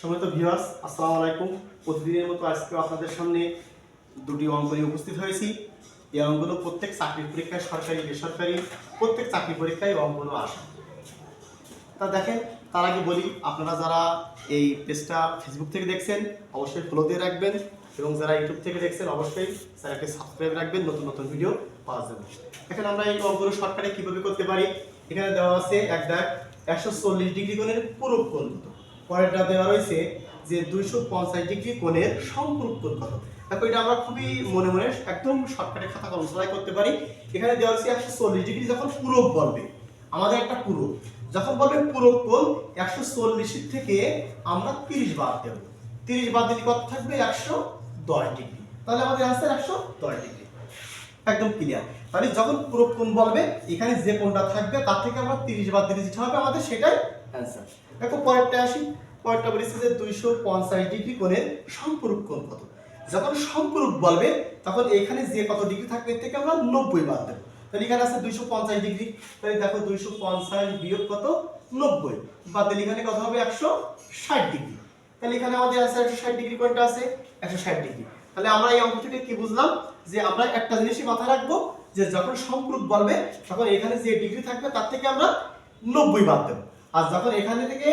সম্মানিত ভিউয়ার্স, আসসালামু আলাইকুম। প্রতিদিনের মতো আজকে আপনাদের সামনে দুটি অঙ্ক নিয়ে উপস্থিত হয়েছি। এই অঙ্কগুলো প্রত্যেক চাকরি পরীক্ষায়, সরকারি বেসরকারি প্রত্যেক চাকরি পরীক্ষায় অঙ্কগুলো আসে। তা দেখেন, তার আগে বলি, আপনারা যারা এই পেজটা ফেসবুক থেকে দেখছেন অবশ্যই ফলো দিয়ে রাখবেন, এবং যারা ইউটিউব থেকে দেখছেন অবশ্যই চ্যানেলটি সাবস্ক্রাইব রাখবেন, নতুন নতুন ভিডিও পাওয়ার জন্য। এখন আমরা এই অঙ্কগুলো শর্টকাটে কীভাবে করতে পারি, এখানে দেওয়া আছে এক দাগ 140 ডিগ্রি কোণের পূরক কোণ কত। পরেরটা দেওয়া রয়েছে যে 250 ডিগ্রি কোণের সম্পূরক কোণ কত। দেখো, এটা আমরা খুবই মনে মনে একদম শর্টকাটে খাতা কলম ছাড়াই করতে পারি। এখানে দেওয়া আছে 140 ডিগ্রি যখন পূরক বলবে, আমাদের একটা পূরক যখন বলবে পূরক কোণ 140 থেকে আমরা 30 বাদ দেব। 30 বাদ দিলে কত থাকবে? 110 ডিগ্রি। তাহলে আমাদের आंसर 110 ডিগ্রি। একদম ক্লিয়ার। তাহলে যখন পূরক কোণ বলবে, এখানে যে কোণটা থাকবে তার থেকে আমরা 30 বাদ দিলে যেটা হবে আমাদের সেটাই आंसर। দেখো পরেরটা আসি। পরেরটা বলেছে যে 250 ডিগ্রি কোণের সম্পূরক কোণ কত। যখন সম্পূরক বলবে তখন এখানে যে কত ডিগ্রি থাকবে এর থেকে আমরা 90 বাদ দেব। তাহলে এখানে আছে 250 ডিগ্রি। তাহলে দেখো 250 বিয়োগ কত? 90 বাদ দিলে এখানে কত হবে? 160 ডিগ্রি। তাহলে এখানে আমাদের आंसर 160 ডিগ্রি কোণটা আছে 160 ডিগ্রি। তাহলে আমরা এই অঙ্ক থেকে কি বুঝলাম? যে আমরা একটা জিনিসই মাথায় রাখবো, যে যখন সম্পূরক বলবে তখন এখানে যে ডিগ্রি থাকবে তার থেকে আমরা 90 বাদ দেব। আর যখন এখানে থেকে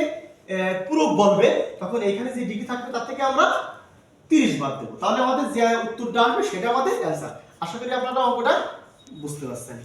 পূরক বলবে তখন এখানে যে ডিগ্রি থাকবে তার থেকে আমরা 30 বাদ দেব। তাহলে আমাদের যে উত্তরটা আসবে সেটা আমাদের आंसर। আশা করি আপনারা অঙ্কটা বুঝতে পারছেন।